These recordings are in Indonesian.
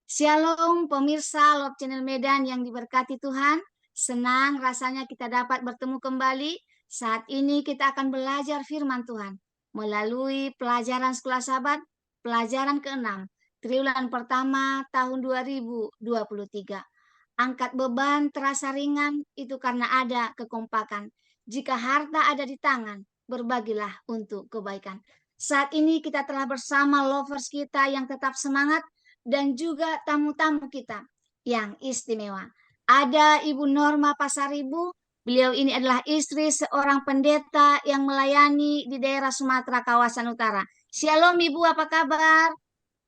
Shalom pemirsa Love Channel Medan yang diberkati Tuhan. Senang rasanya kita dapat bertemu kembali. Saat ini kita akan belajar firman Tuhan melalui pelajaran Sekolah Sabat, pelajaran ke-6, triwulan pertama tahun 2023. Angkat beban terasa ringan itu karena ada kekompakan. Jika harta ada di tangan, berbagilah untuk kebaikan. Saat ini kita telah bersama lovers kita yang tetap semangat dan juga tamu-tamu kita yang istimewa. Ada Ibu Norma Pasaribu. Beliau ini adalah istri seorang pendeta yang melayani di daerah Sumatera kawasan utara. Shalom Ibu, apa kabar?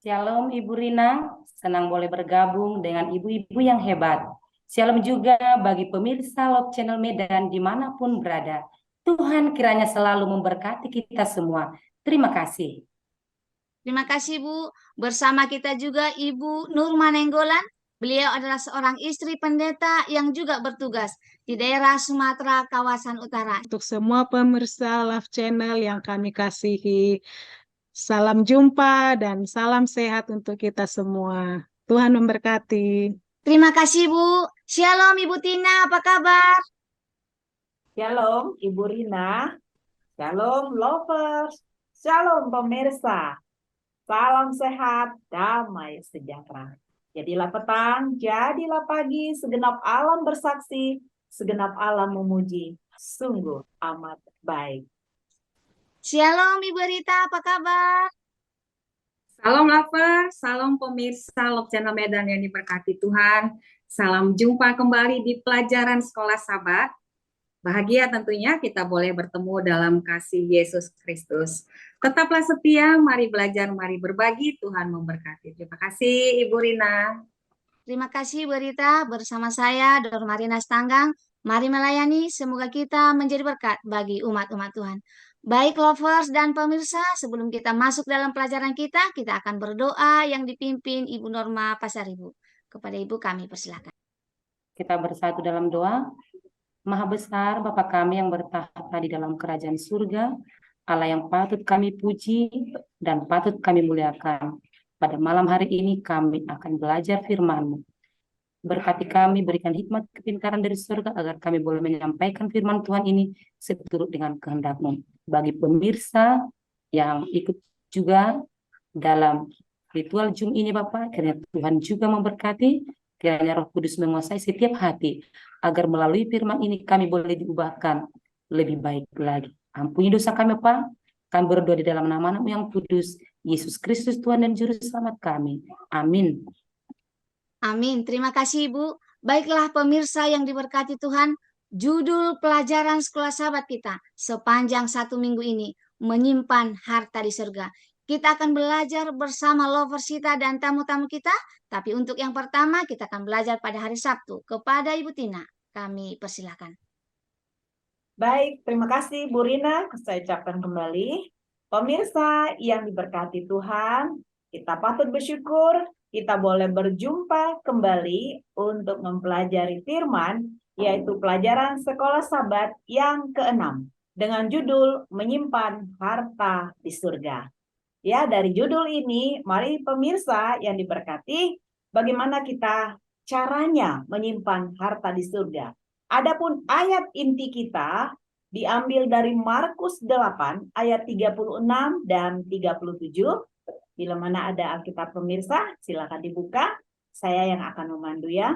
Shalom Ibu Rina, senang boleh bergabung dengan ibu-ibu yang hebat. Shalom juga bagi pemirsa Love Channel Medan dimanapun berada. Tuhan kiranya selalu memberkati kita semua. Terima kasih. Terima kasih Bu. Bersama kita juga Ibu Nurma Nenggolan. Beliau adalah seorang istri pendeta yang juga bertugas di daerah Sumatera kawasan utara. Untuk semua pemirsa Love Channel yang kami kasihi, salam jumpa dan salam sehat untuk kita semua. Tuhan memberkati. Terima kasih Bu. Shalom Ibu Tina, apa kabar? Shalom Ibu Rina, shalom lovers, shalom pemirsa, salam sehat, damai sejahtera. Jadilah petang, jadilah pagi, segenap alam bersaksi, segenap alam memuji, sungguh amat baik. Shalom Ibu Rita, apa kabar? Salam lover, salam pemirsa Love Channel Medan yang diberkati Tuhan. Salam jumpa kembali di pelajaran Sekolah Sabat. Bahagia tentunya kita boleh bertemu dalam kasih Yesus Kristus. Tetaplah setia, mari belajar, mari berbagi, Tuhan memberkati. Terima kasih Ibu Rina. Terima kasih Bu Rita, bersama saya Dor Marina Stanggang. Mari melayani, semoga kita menjadi berkat bagi umat-umat Tuhan. Baik lovers dan pemirsa, sebelum kita masuk dalam pelajaran kita akan berdoa yang dipimpin Ibu Norma Pasaribu. Kepada Ibu kami persilakan. Kita bersatu dalam doa. Maha besar Bapa kami yang bertahta di dalam kerajaan surga, Allah yang patut kami puji dan patut kami muliakan. Pada malam hari ini kami akan belajar firman-Mu. Berkati kami, berikan hikmat kepintaran dari surga agar kami boleh menyampaikan firman Tuhan ini seturut dengan kehendak-Mu. Bagi pemirsa yang ikut juga dalam ritual Zoom ini Bapak, kiranya Tuhan juga memberkati, kiranya Roh Kudus menguasai setiap hati, agar melalui firman ini kami boleh diubahkan lebih baik lagi. Ampuni dosa kami Pak, kami berdoa di dalam nama-Mu yang kudus, Yesus Kristus Tuhan dan Juru Selamat kami. Amin. Amin. Terima kasih Ibu. Baiklah pemirsa yang diberkati Tuhan, judul pelajaran Sekolah Sabat kita sepanjang 1 minggu ini, menyimpan harta di surga. Kita akan belajar bersama lovers kita dan tamu-tamu kita, tapi untuk yang pertama kita akan belajar pada hari Sabtu. Kepada Ibu Tina, kami persilakan. Baik, terima kasih Bu Rina, saya ucapkan kembali. Pemirsa yang diberkati Tuhan, kita patut bersyukur, kita boleh berjumpa kembali untuk mempelajari firman, yaitu pelajaran Sekolah Sabat yang ke-6, dengan judul Menyimpan Harta di Surga. Ya, dari judul ini, mari pemirsa yang diberkati, bagaimana kita caranya menyimpan harta di surga. Adapun ayat inti kita diambil dari Markus 8 ayat 36 dan 37. Bila mana ada Alkitab pemirsa, silakan dibuka. Saya yang akan memandu ya.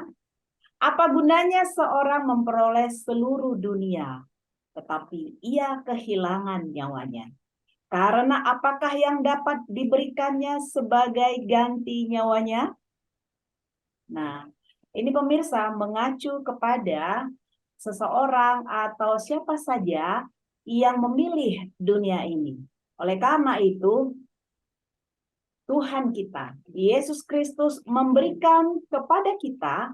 Apa gunanya seorang memperoleh seluruh dunia, tetapi ia kehilangan nyawanya? Karena apakah yang dapat diberikannya sebagai ganti nyawanya? Nah, ini pemirsa mengacu kepada seseorang atau siapa saja yang memilih dunia ini. Oleh karena itu, Tuhan kita, Yesus Kristus memberikan kepada kita,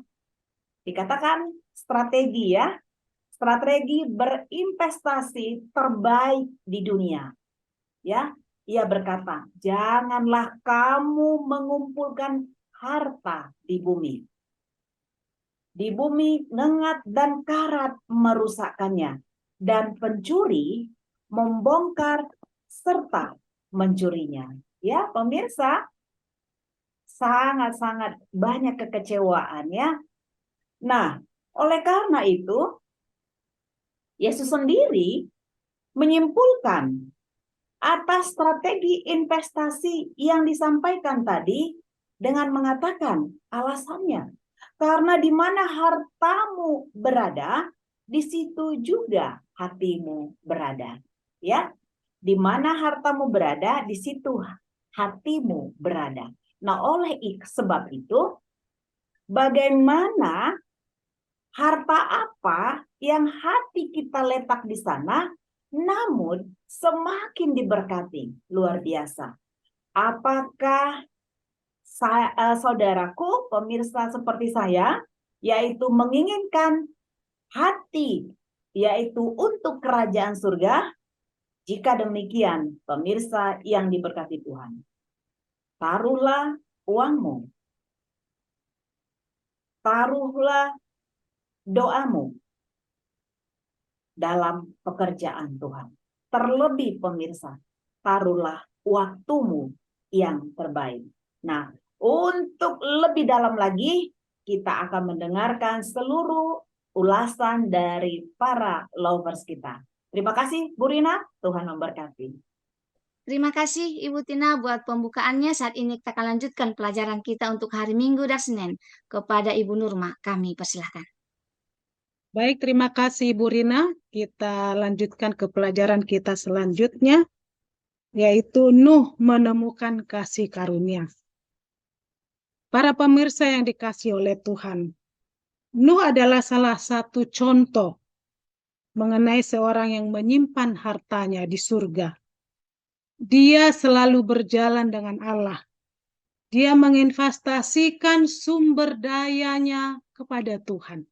dikatakan strategi ya, strategi berinvestasi terbaik di dunia. Ya, ia berkata, janganlah kamu mengumpulkan harta di bumi. Di bumi nengat dan karat merusakkannya, dan pencuri membongkar serta mencurinya. Ya, pemirsa, sangat-sangat banyak kekecewaan ya. Nah, oleh karena itu Yesus sendiri menyimpulkan atas strategi investasi yang disampaikan tadi dengan mengatakan alasannya. Karena di mana hartamu berada, di situ juga hatimu berada. Ya, di mana hartamu berada, di situ hatimu berada. Nah, oleh sebab itu, bagaimana harta apa yang hati kita letak di sana, namun semakin diberkati, luar biasa. Apakah saudaraku, pemirsa seperti saya, yaitu menginginkan hati, yaitu untuk kerajaan surga? Jika demikian, pemirsa yang diberkati Tuhan, taruhlah uangmu, taruhlah doamu dalam pekerjaan Tuhan. Terlebih pemirsa, taruhlah waktumu yang terbaik. Nah, untuk lebih dalam lagi, kita akan mendengarkan seluruh ulasan dari para lovers kita. Terima kasih, Bu Rina. Tuhan memberkati. Terima kasih Ibu Tina buat pembukaannya. Saat ini kita akan lanjutkan pelajaran kita untuk hari Minggu dan Senin. Kepada Ibu Nurma, kami persilahkan. Baik, terima kasih Ibu Rina. Kita lanjutkan ke pelajaran kita selanjutnya, yaitu Nuh menemukan kasih karunia. Para pemirsa yang dikasihi oleh Tuhan, Nuh adalah salah satu contoh mengenai seorang yang menyimpan hartanya di surga. Dia selalu berjalan dengan Allah. Dia menginvestasikan sumber dayanya kepada Tuhan.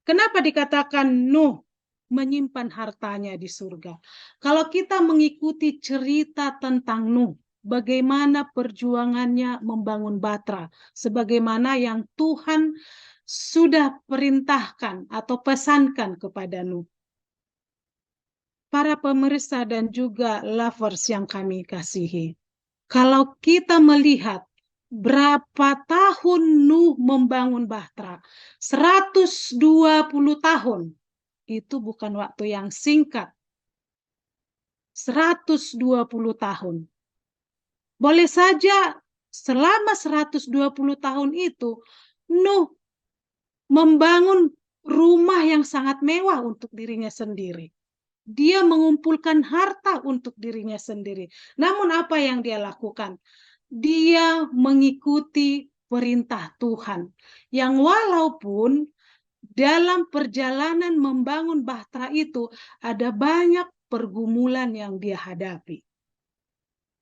Kenapa dikatakan Nuh menyimpan hartanya di surga? Kalau kita mengikuti cerita tentang Nuh, bagaimana perjuangannya membangun Batra, sebagaimana yang Tuhan sudah perintahkan atau pesankan kepada Nuh. Para pemirsa dan juga lovers yang kami kasihi, kalau kita melihat berapa tahun Nuh membangun Batra, 120 tahun, itu bukan waktu yang singkat. 120 tahun. Boleh saja selama 120 tahun itu, Nuh membangun rumah yang sangat mewah untuk dirinya sendiri. Dia mengumpulkan harta untuk dirinya sendiri. Namun apa yang dia lakukan? Dia mengikuti perintah Tuhan. Yang walaupun dalam perjalanan membangun Batra itu ada banyak pergumulan yang dia hadapi.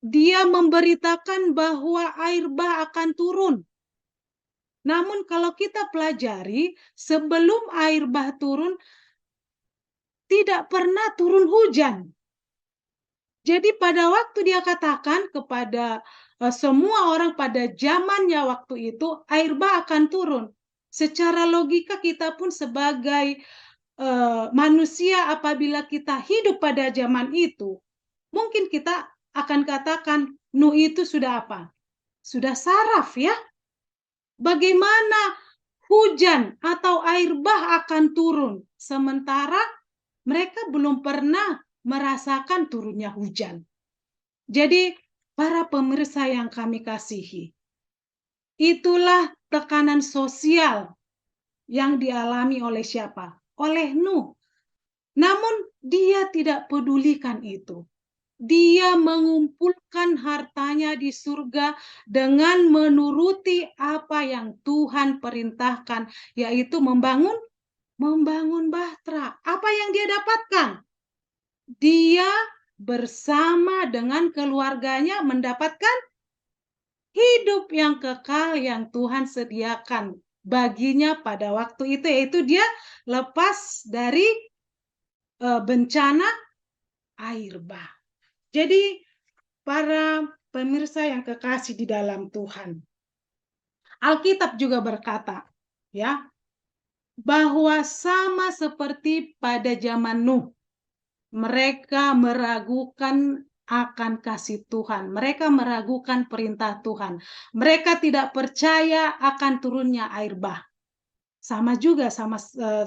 Dia memberitakan bahwa air bah akan turun. Namun kalau kita pelajari, sebelum air bah turun, tidak pernah turun hujan. Jadi pada waktu dia katakan kepada semua orang pada zamannya waktu itu, air bah akan turun. Secara logika kita pun sebagai manusia apabila kita hidup pada zaman itu, mungkin kita akan katakan, Nuh itu sudah apa? Sudah saraf ya. Bagaimana hujan atau air bah akan turun, sementara mereka belum pernah merasakan turunnya hujan. Jadi, para pemirsa yang kami kasihi, itulah tekanan sosial yang dialami oleh siapa? Oleh Nuh. Namun, dia tidak pedulikan itu. Dia mengumpulkan hartanya di surga dengan menuruti apa yang Tuhan perintahkan, yaitu membangun Batra. Apa yang dia dapatkan? Dia bersama dengan keluarganya mendapatkan hidup yang kekal yang Tuhan sediakan baginya pada waktu itu, yaitu dia lepas dari bencana air bah. Jadi para pemirsa yang kekasih di dalam Tuhan, Alkitab juga berkata, ya, bahwa sama seperti pada zaman Nuh, mereka meragukan akan kasih Tuhan. Mereka meragukan perintah Tuhan. Mereka tidak percaya akan turunnya air bah. Sama juga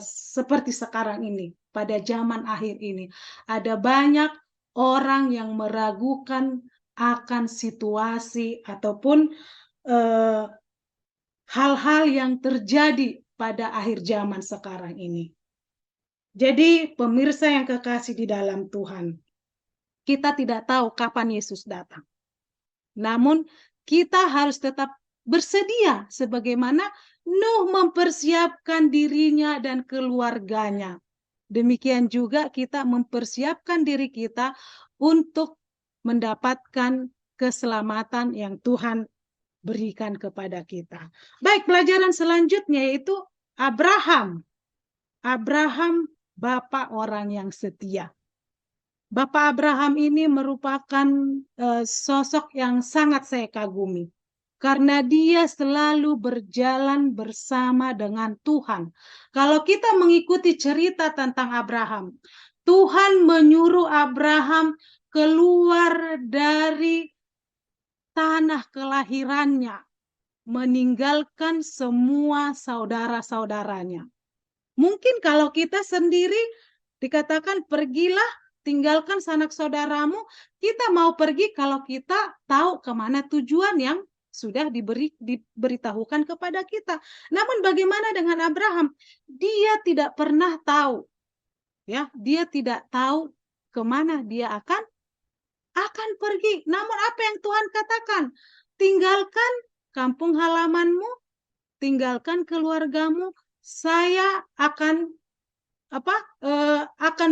seperti sekarang ini, pada zaman akhir ini. Ada banyak orang yang meragukan akan situasi ataupun hal-hal yang terjadi pada akhir zaman sekarang ini. Jadi pemirsa yang kekasih di dalam Tuhan, kita tidak tahu kapan Yesus datang. Namun kita harus tetap bersedia sebagaimana Nuh mempersiapkan dirinya dan keluarganya. Demikian juga kita mempersiapkan diri kita untuk mendapatkan keselamatan yang Tuhan berikan kepada kita. Baik, pelajaran selanjutnya yaitu Abraham. Abraham, bapak orang yang setia. Bapak Abraham ini merupakan sosok yang sangat saya kagumi. Karena dia selalu berjalan bersama dengan Tuhan. Kalau kita mengikuti cerita tentang Abraham, Tuhan menyuruh Abraham keluar dari tanah kelahirannya, meninggalkan semua saudara-saudaranya. Mungkin kalau kita sendiri dikatakan pergilah, tinggalkan sanak saudaramu, kita mau pergi kalau kita tahu kemana tujuan yang sudah diberitahukan kepada kita. Namun bagaimana dengan Abraham? Dia tidak pernah tahu, ya, dia tidak tahu kemana dia akan pergi. Namun apa yang Tuhan katakan? Tinggalkan kampung halamanmu, tinggalkan keluargamu, saya akan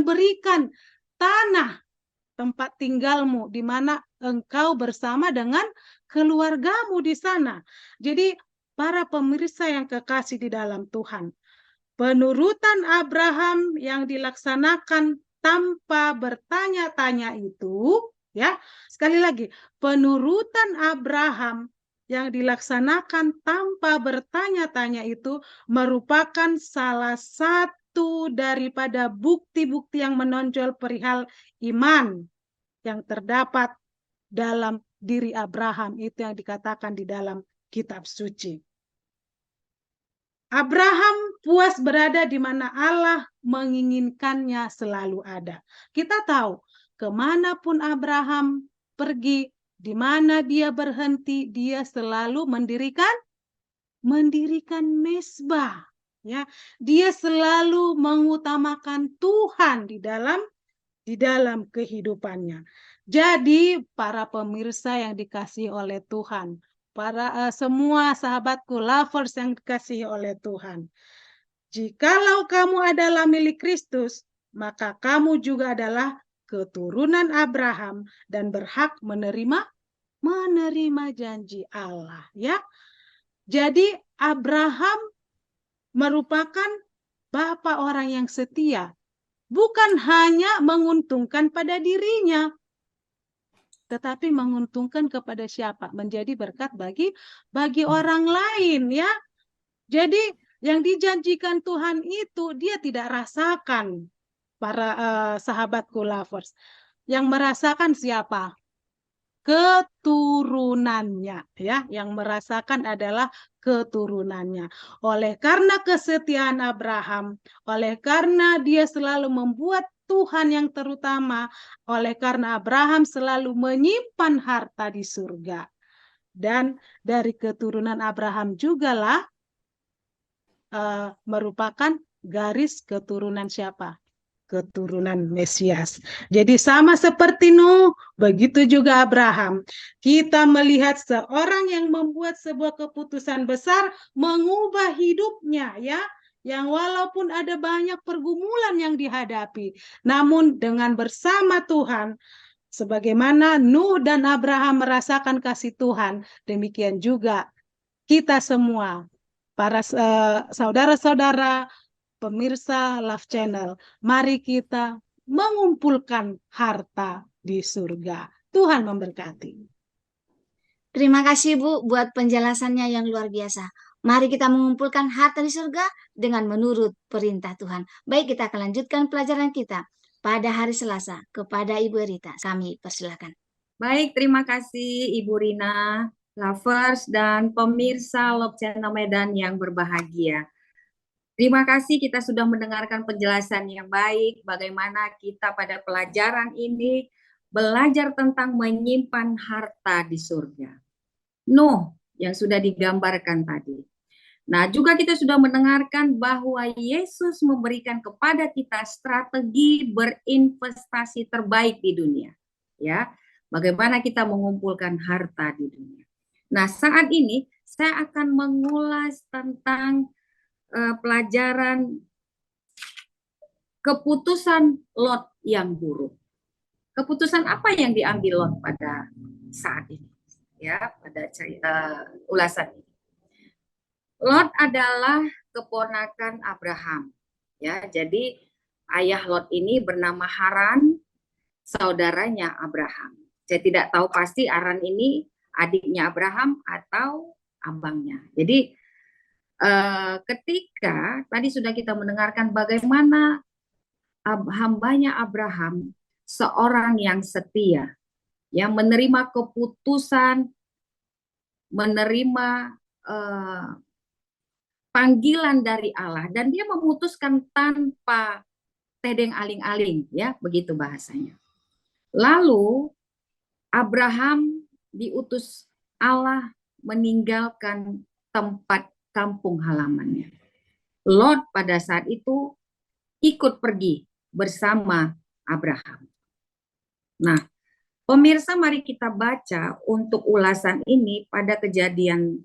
berikan tanah tempat tinggalmu di mana engkau bersama dengan keluargamu di sana. Jadi para pemirsa yang kekasih di dalam Tuhan, penurutan Abraham yang dilaksanakan tanpa bertanya-tanya itu, ya, sekali lagi, penurutan Abraham yang dilaksanakan tanpa bertanya-tanya itu merupakan salah satu daripada bukti-bukti yang menonjol perihal iman yang terdapat dalam diri Abraham, itu yang dikatakan di dalam kitab suci. Abraham puas berada di mana Allah menginginkannya selalu ada. Kita tahu kemanapun Abraham pergi, di mana dia berhenti, dia selalu mendirikan mezbah. Ya, dia selalu mengutamakan Tuhan di dalam kehidupannya. Jadi para pemirsa yang dikasihi oleh Tuhan, para semua sahabatku, lovers yang dikasihi oleh Tuhan, jikalau kamu adalah milik Kristus, maka kamu juga adalah keturunan Abraham dan berhak menerima janji Allah, ya. Jadi Abraham merupakan bapak orang yang setia, bukan hanya menguntungkan pada dirinya, tetapi menguntungkan kepada siapa? Menjadi berkat bagi orang lain, ya. Jadi yang dijanjikan Tuhan itu dia tidak rasakan, para sahabatku lovers. Yang merasakan siapa? Keturunannya, ya. Yang merasakan adalah keturunannya. Oleh karena kesetiaan Abraham, oleh karena dia selalu membuat Tuhan yang terutama, oleh karena Abraham selalu menyimpan harta di surga. Dan dari keturunan Abraham jugalah merupakan garis keturunan siapa? Keturunan Mesias. Jadi sama seperti Nuh, begitu juga Abraham. Kita melihat seorang yang membuat sebuah keputusan besar, mengubah hidupnya, ya, yang walaupun ada banyak pergumulan yang dihadapi, namun dengan bersama Tuhan, sebagaimana Nuh dan Abraham merasakan kasih Tuhan, demikian juga kita semua, para saudara-saudara pemirsa Love Channel, mari kita mengumpulkan harta di surga. Tuhan memberkati. Terima kasih Bu buat penjelasannya yang luar biasa. Mari kita mengumpulkan harta di surga dengan menurut perintah Tuhan. Baik, kita akan lanjutkan pelajaran kita pada hari Selasa. Kepada Ibu Rita, kami persilakan. Baik, terima kasih Ibu Rina, lovers dan pemirsa Love Channel Medan yang berbahagia. Terima kasih kita sudah mendengarkan penjelasan yang baik bagaimana kita pada pelajaran ini belajar tentang menyimpan harta di surga. Nuh yang sudah digambarkan tadi. Nah, juga kita sudah mendengarkan bahwa Yesus memberikan kepada kita strategi berinvestasi terbaik di dunia. Ya, bagaimana kita mengumpulkan harta di dunia. Nah, saat ini saya akan mengulas tentang pelajaran keputusan Lot yang buruk. Keputusan apa yang diambil Lot pada saat ini? Ya, pada ulasan ini. Lot adalah keponakan Abraham. Ya, jadi ayah Lot ini bernama Haran, saudaranya Abraham. Saya tidak tahu pasti Haran ini adiknya Abraham atau abangnya. Jadi ketika tadi sudah kita mendengarkan bagaimana hambanya Abraham, seorang yang setia, yang menerima keputusan, menerima panggilan dari Allah, dan dia memutuskan tanpa tedeng aling-aling, ya, begitu bahasanya. Lalu Abraham diutus Allah meninggalkan tempat kampung halamannya. Lot pada saat itu ikut pergi bersama Abraham. Nah, pemirsa, mari kita baca untuk ulasan ini pada Kejadian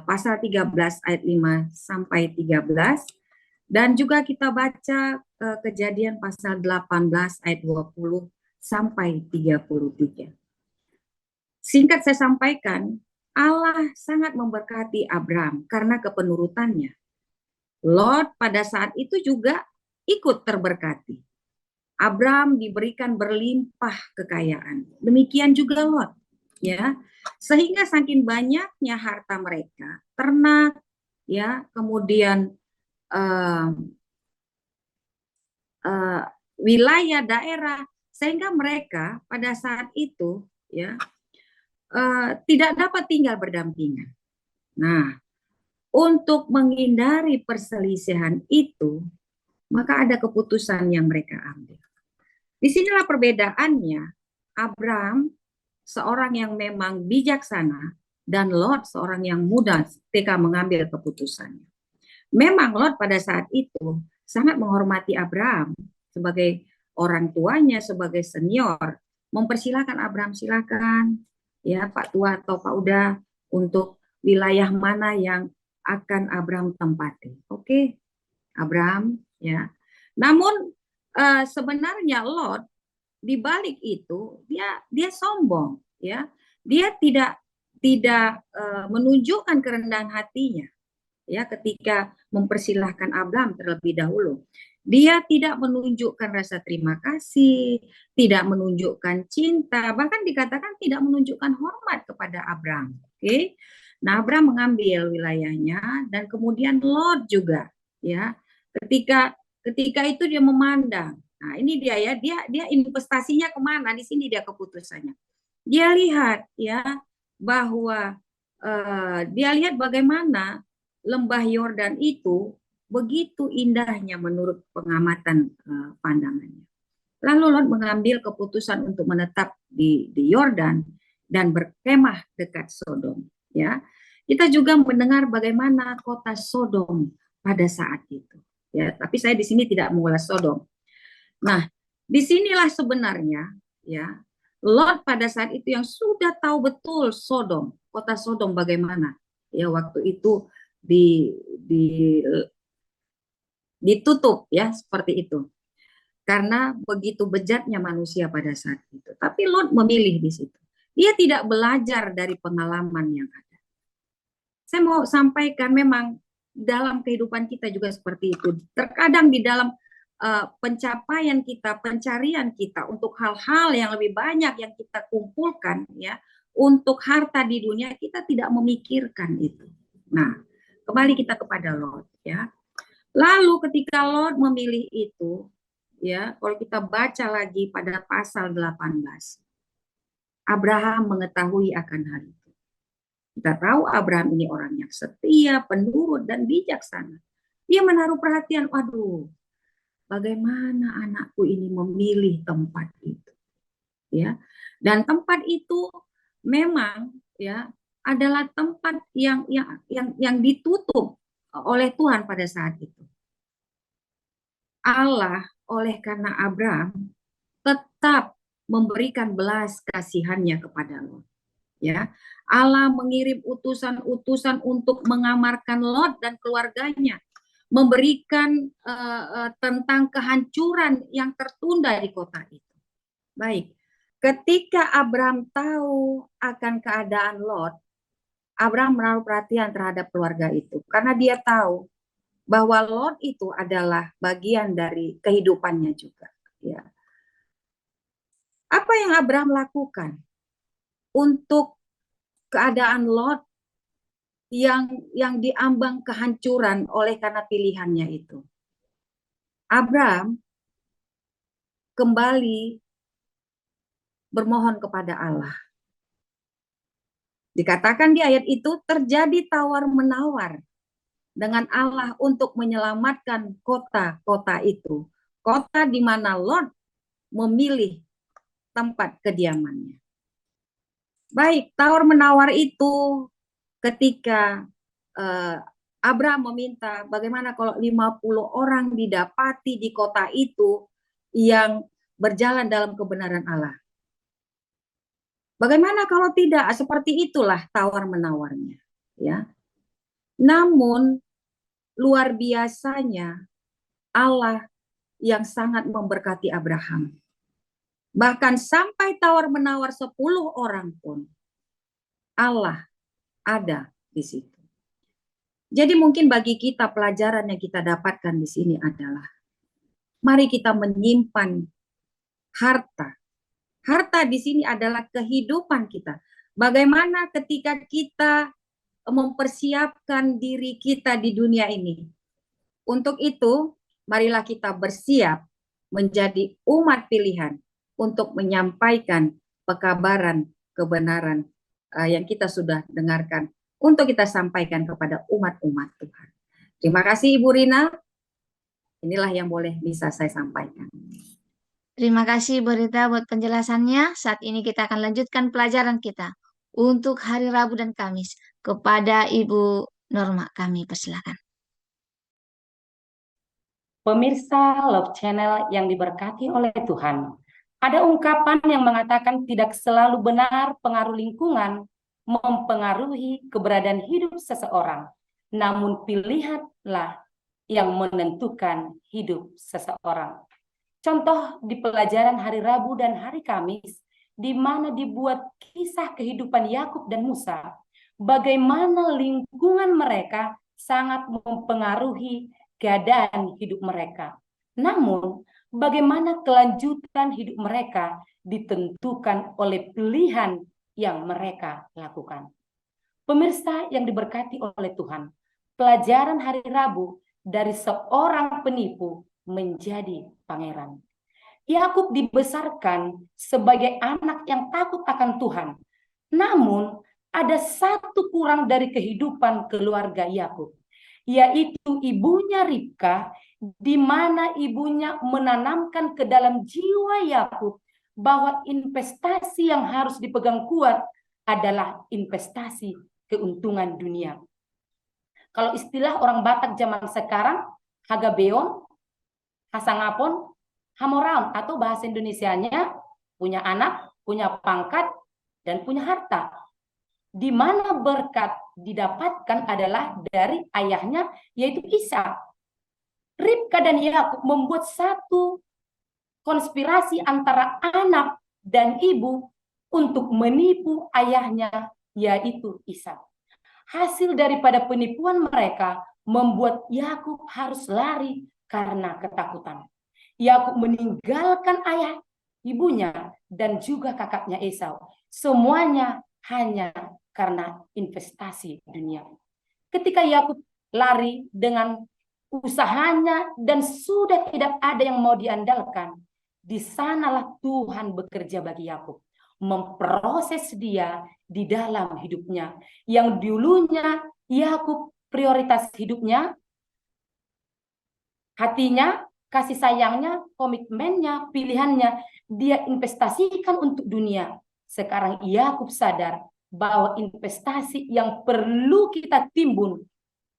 pasal 13 ayat 5 sampai 13, dan juga kita baca Kejadian pasal 18 ayat 20 sampai 33. Singkat saya sampaikan, Allah sangat memberkati Abraham karena kepenurutannya. Lot pada saat itu juga ikut terberkati. Abraham diberikan berlimpah kekayaan. Demikian juga Lot, ya. Sehingga saking banyaknya harta mereka, ternak, ya, kemudian wilayah daerah, sehingga mereka pada saat itu, ya, tidak dapat tinggal berdampingan. Nah, untuk menghindari perselisihan itu, maka ada keputusan yang mereka ambil. Disinilah perbedaannya. Abraham seorang yang memang bijaksana dan Lot seorang yang muda ketika mengambil keputusannya. Memang Lot pada saat itu sangat menghormati Abraham sebagai orang tuanya, sebagai senior, mempersilahkan Abraham, silakan ya Pak Tua atau Pak Uda untuk wilayah mana yang akan Abraham tempati. Oke, Abraham, ya. Namun sebenarnya Lot di balik itu dia sombong, ya. Dia tidak menunjukkan kerendahan hatinya, ya, ketika mempersilahkan Abraham terlebih dahulu. Dia tidak menunjukkan rasa terima kasih, tidak menunjukkan cinta, bahkan dikatakan tidak menunjukkan hormat kepada Abraham. Oke. Nah, Abraham mengambil wilayahnya dan kemudian Lot juga, ya. Ketika itu dia memandang. Nah, ini dia ya, dia investasinya kemana? Di sini dia keputusannya. Dia lihat ya bahwa dia lihat bagaimana lembah Yordan itu begitu indahnya menurut pengamatan pandangannya. Lalu Lot mengambil keputusan untuk menetap di Yordan dan berkemah dekat Sodom. Ya, kita juga mendengar bagaimana kota Sodom pada saat itu. Ya, tapi saya di sini tidak mengulas Sodom. Nah, disinilah sebenarnya ya Lot pada saat itu yang sudah tahu betul Sodom, kota Sodom bagaimana. Ya, waktu itu ditutup ya seperti itu. Karena begitu bejatnya manusia pada saat itu. Tapi Lot memilih di situ. Dia tidak belajar dari pengalaman yang ada. Saya mau sampaikan memang dalam kehidupan kita juga seperti itu. Terkadang di dalam pencapaian kita, pencarian kita untuk hal-hal yang lebih banyak yang kita kumpulkan ya, untuk harta di dunia, kita tidak memikirkan itu. Nah, kembali kita kepada Lot ya. Lalu ketika Lot memilih itu ya, kalau kita baca lagi pada pasal 18. Abraham mengetahui akan hal itu. Kita tahu Abraham ini orang yang setia, penurut, dan bijaksana. Dia menaruh perhatian, waduh, bagaimana anakku ini memilih tempat itu, ya. Dan tempat itu memang ya adalah tempat yang ditutup oleh Tuhan pada saat itu. Allah oleh karena Abraham tetap memberikan belas kasihannya kepada Lot. Ya, Allah mengirim utusan-utusan untuk mengamarkan Lot dan keluarganya, memberikan tentang kehancuran yang tertunda di kota itu. Baik, ketika Abraham tahu akan keadaan Lot, Abraham menaruh perhatian terhadap keluarga itu karena dia tahu bahwa Lot itu adalah bagian dari kehidupannya juga. Ya. Apa yang Abraham lakukan untuk keadaan Lot yang diambang kehancuran oleh karena pilihannya itu? Abraham kembali bermohon kepada Allah. Dikatakan di ayat itu terjadi tawar-menawar dengan Allah untuk menyelamatkan kota-kota itu. Kota di mana Lot memilih tempat kediamannya. Baik, tawar-menawar itu ketika Abraham meminta bagaimana kalau 50 orang didapati di kota itu yang berjalan dalam kebenaran Allah. Bagaimana kalau tidak? Seperti itulah tawar-menawarnya, ya. Namun luar biasanya Allah yang sangat memberkati Abraham. Bahkan sampai tawar-menawar 10 orang pun Allah ada di situ. Jadi mungkin bagi kita pelajaran yang kita dapatkan di sini adalah mari kita menyimpan harta. Harta di sini adalah kehidupan kita. Bagaimana ketika kita mempersiapkan diri kita di dunia ini. Untuk itu, marilah kita bersiap menjadi umat pilihan untuk menyampaikan pekabaran kebenaran yang kita sudah dengarkan untuk kita sampaikan kepada umat-umat Tuhan. Terima kasih Ibu Rina. Inilah yang boleh bisa saya sampaikan. Terima kasih Bu Rita buat penjelasannya. Saat ini kita akan lanjutkan pelajaran kita untuk hari Rabu dan Kamis. Kepada Ibu Norma kami persilakan. Pemirsa Love Channel yang diberkati oleh Tuhan, ada ungkapan yang mengatakan tidak selalu benar pengaruh lingkungan mempengaruhi keberadaan hidup seseorang, namun pilihanlah yang menentukan hidup seseorang. Contoh di pelajaran hari Rabu dan hari Kamis, di mana dibuat kisah kehidupan Yakub dan Musa, bagaimana lingkungan mereka sangat mempengaruhi keadaan hidup mereka. Namun, bagaimana kelanjutan hidup mereka ditentukan oleh pilihan yang mereka lakukan. Pemirsa yang diberkati oleh Tuhan, pelajaran hari Rabu dari seorang penipu menjadi pangeran. Yakub dibesarkan sebagai anak yang takut akan Tuhan. Namun, ada satu kurang dari kehidupan keluarga Yakub, yaitu ibunya Ribka, di mana ibunya menanamkan ke dalam jiwa Yakub bahwa investasi yang harus dipegang kuat adalah investasi keuntungan dunia. Kalau istilah orang Batak zaman sekarang, hagabeon, hasangapon, hamoraun, atau bahasa Indonesianya punya anak, punya pangkat, dan punya harta. Di mana berkat didapatkan adalah dari ayahnya, yaitu Ishak. Ribka dan Yakub membuat satu konspirasi antara anak dan ibu untuk menipu ayahnya, yaitu Ishak. Hasil daripada penipuan mereka membuat Yakub harus lari karena ketakutan. Yakub meninggalkan ayah, ibunya, dan juga kakaknya Esau. Semuanya hanya karena investasi dunia. Ketika Yakub lari dengan usahanya dan sudah tidak ada yang mau diandalkan, di sanalah Tuhan bekerja bagi Yakub. memproses dia di dalam hidupnya. Yang dulunya Yakub prioritas hidupnya, hatinya, kasih sayangnya, komitmennya, pilihannya, dia investasikan untuk dunia. Sekarang Yakub sadar bahwa investasi yang perlu kita timbun,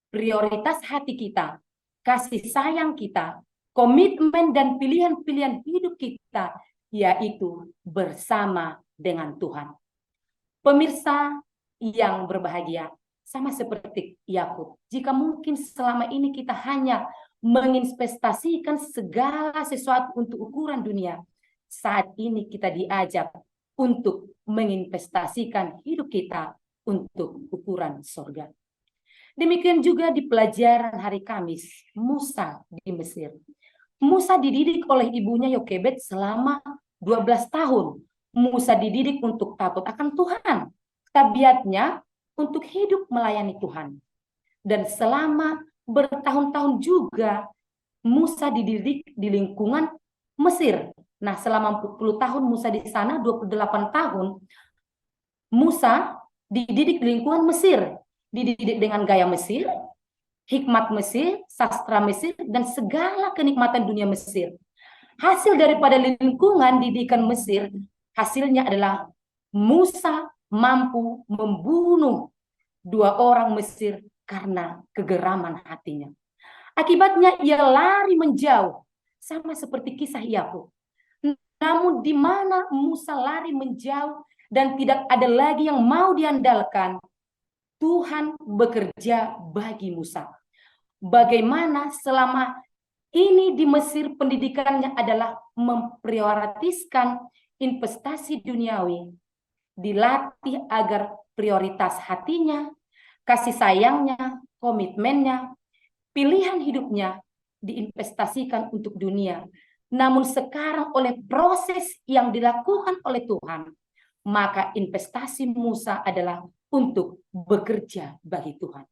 prioritas hati kita, kasih sayang kita, komitmen dan pilihan-pilihan hidup kita, yaitu bersama dengan Tuhan. Pemirsa yang berbahagia, sama seperti Yakub, jika mungkin selama ini kita hanya menginvestasikan segala sesuatu untuk ukuran dunia, saat ini kita diajak untuk menginvestasikan hidup kita untuk ukuran surga. Demikian juga di pelajaran hari Kamis, Musa di Mesir. Musa dididik oleh ibunya Yokebed selama 12 tahun. Musa dididik untuk takut akan Tuhan. Tabiatnya untuk hidup melayani Tuhan. Dan selama bertahun-tahun juga Musa dididik di lingkungan Mesir. Nah, selama 40 tahun Musa di sana, 28 tahun Musa dididik di lingkungan Mesir. Dididik dengan gaya Mesir, hikmat Mesir, sastra Mesir, dan segala kenikmatan dunia Mesir. Hasil daripada lingkungan didikan Mesir, hasilnya adalah Musa mampu membunuh 2 orang Mesir karena kegeraman hatinya. Akibatnya ia lari menjauh, sama seperti kisah Yakub. Namun di mana Musa lari menjauh dan tidak ada lagi yang mau diandalkan, Tuhan bekerja bagi Musa. Bagaimana selama ini di Mesir pendidikannya adalah memprioritaskan investasi duniawi, dilatih agar prioritas hatinya, kasih sayangnya, komitmennya, pilihan hidupnya diinvestasikan untuk dunia. Namun sekarang oleh proses yang dilakukan oleh Tuhan, maka investasi Musa adalah untuk bekerja bagi Tuhan.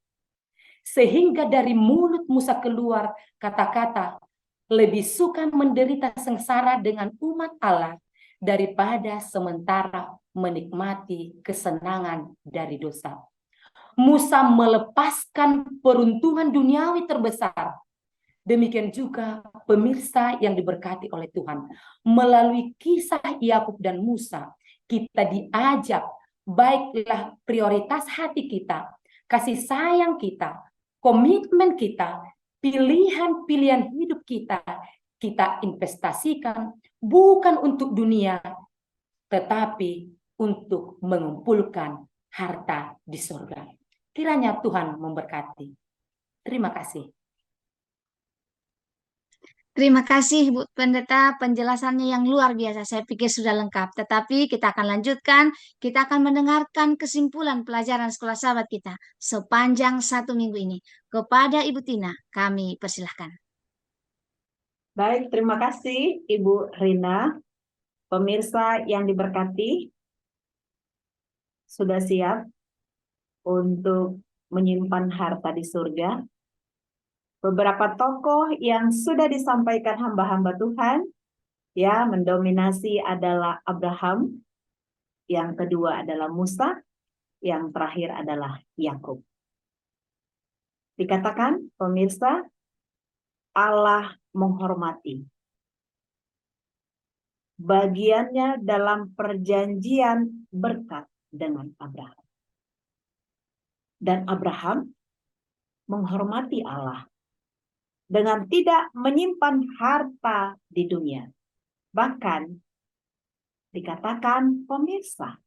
Sehingga dari mulut Musa keluar kata-kata, lebih suka menderita sengsara dengan umat Allah daripada sementara menikmati kesenangan dari dosa. Musa melepaskan peruntungan duniawi terbesar. Demikian juga pemirsa yang diberkati oleh Tuhan. Melalui kisah Yakub dan Musa, kita diajak, baiklah prioritas hati kita, kasih sayang kita, komitmen kita, pilihan-pilihan hidup kita, kita investasikan bukan untuk dunia, tetapi untuk mengumpulkan harta di surga. Kiranya Tuhan memberkati. Terima kasih. Terima kasih Bu Pendeta, penjelasannya yang luar biasa. Saya pikir sudah lengkap. Tetapi kita akan lanjutkan. Kita akan mendengarkan kesimpulan pelajaran sekolah sahabat kita sepanjang 1 minggu ini. Kepada Ibu Tina, kami persilahkan. Baik, terima kasih Ibu Rina. Pemirsa yang diberkati, sudah siap untuk menyimpan harta di surga? Beberapa tokoh yang sudah disampaikan hamba-hamba Tuhan, ya, mendominasi adalah Abraham, yang kedua adalah Musa, yang terakhir adalah Yakub. Dikatakan, pemirsa, Allah menghormati bagiannya dalam perjanjian berkat dengan Abraham. Dan Abraham menghormati Allah dengan tidak menyimpan harta di dunia. Bahkan dikatakan, pemirsa,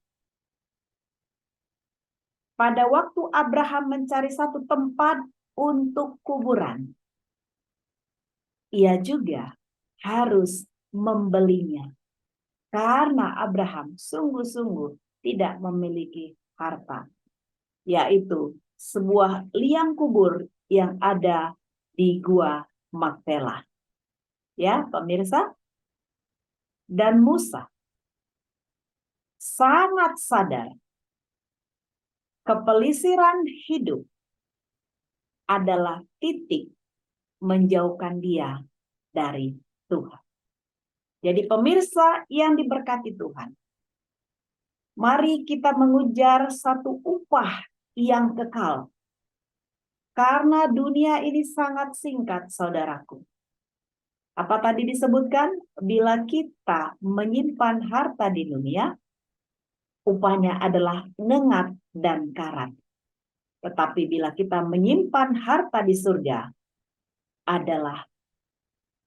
pada waktu Abraham mencari satu tempat untuk kuburan, ia juga harus membelinya. Karena Abraham sungguh-sungguh tidak memiliki harta, yaitu sebuah liang kubur yang ada di Gua Makpela. Ya, pemirsa. Dan Musa sangat sadar kepelisiran hidup adalah titik menjauhkan dia dari Tuhan. Jadi pemirsa yang diberkati Tuhan, Mari kita mengejar satu upah yang kekal. Karena dunia ini sangat singkat, saudaraku. Apa tadi disebutkan? Bila kita menyimpan harta di dunia, upahnya adalah nengat dan karat. Tetapi bila kita menyimpan harta di surga, adalah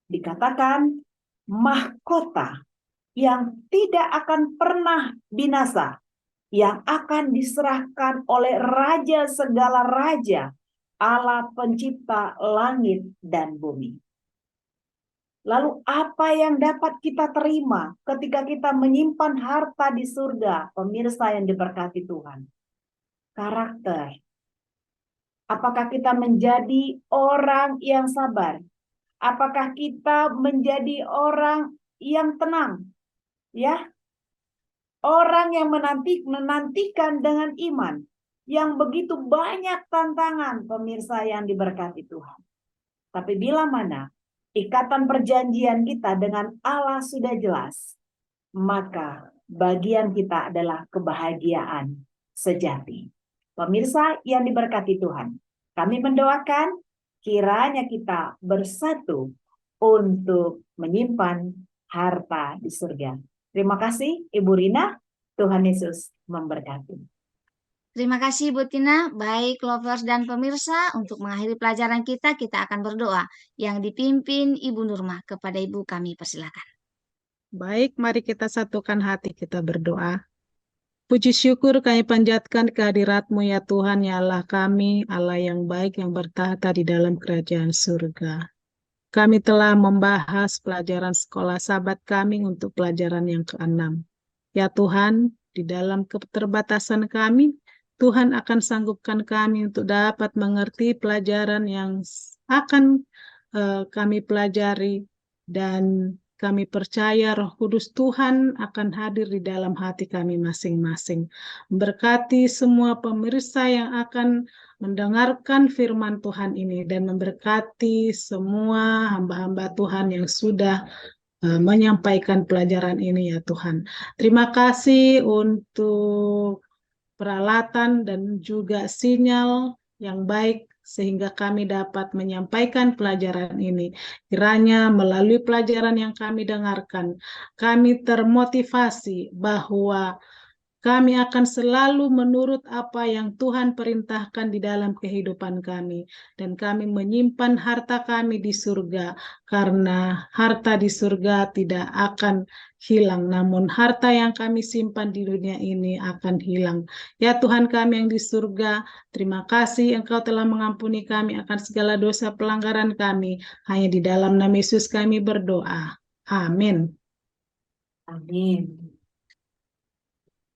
dikatakan mahkota yang tidak akan pernah binasa, yang akan diserahkan oleh Raja segala raja, Allah pencipta langit dan bumi. Lalu apa yang dapat kita terima ketika kita menyimpan harta di surga, pemirsa yang diberkati Tuhan? Karakter. Apakah kita menjadi orang yang sabar? Apakah kita menjadi orang yang tenang? Ya, orang yang menantikan dengan iman, yang begitu banyak tantangan, pemirsa yang diberkati Tuhan. Tapi bila mana ikatan perjanjian kita dengan Allah sudah jelas, maka bagian kita adalah kebahagiaan sejati. Pemirsa yang diberkati Tuhan, kami mendoakan kiranya kita bersatu untuk menyimpan harta di surga. Terima kasih Ibu Rina, Tuhan Yesus memberkati. Terima kasih Bu Tina. Baik lovers dan pemirsa, untuk mengakhiri pelajaran kita akan berdoa yang dipimpin Ibu Nurma. Kepada Ibu kami persilakan. Baik, mari kita satukan hati kita berdoa. Puji syukur kami panjatkan kehadirat-Mu ya Tuhan, ya Allah kami, Allah yang baik yang bertahta di dalam kerajaan surga. Kami telah membahas pelajaran sekolah sahabat kami untuk pelajaran yang ke-6. Ya Tuhan, di dalam keterbatasan kami, Tuhan akan sanggupkan kami untuk dapat mengerti pelajaran yang akan kami pelajari, dan kami percaya Roh Kudus Tuhan akan hadir di dalam hati kami masing-masing. Memberkati semua pemirsa yang akan mendengarkan firman Tuhan ini, dan memberkati semua hamba-hamba Tuhan yang sudah menyampaikan pelajaran ini ya Tuhan. Terima kasih untuk peralatan dan juga sinyal yang baik sehingga kami dapat menyampaikan pelajaran ini. Kiranya melalui pelajaran yang kami dengarkan, kami termotivasi bahwa kami akan selalu menurut apa yang Tuhan perintahkan di dalam kehidupan kami. Dan kami menyimpan harta kami di surga, karena harta di surga tidak akan hilang. Namun harta yang kami simpan di dunia ini akan hilang. Ya Tuhan kami yang di surga, terima kasih Engkau telah mengampuni kami akan segala dosa pelanggaran kami. Hanya di dalam nama Yesus kami berdoa. Amin. Amin.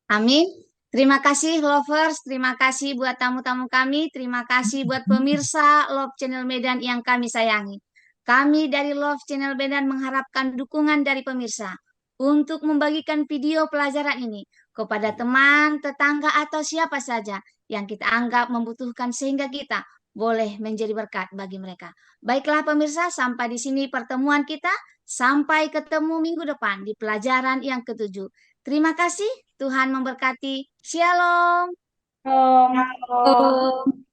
Amin. Terima kasih lovers, terima kasih buat tamu-tamu kami, terima kasih buat pemirsa Love Channel Medan yang kami sayangi. Kami dari Love Channel Medan mengharapkan dukungan dari pemirsa untuk membagikan video pelajaran ini kepada teman, tetangga, atau siapa saja yang kita anggap membutuhkan, sehingga kita boleh menjadi berkat bagi mereka. Baiklah pemirsa, sampai di sini pertemuan kita. Sampai ketemu minggu depan di pelajaran yang ke-7. Terima kasih, Tuhan memberkati. Shalom. Shalom. Shalom.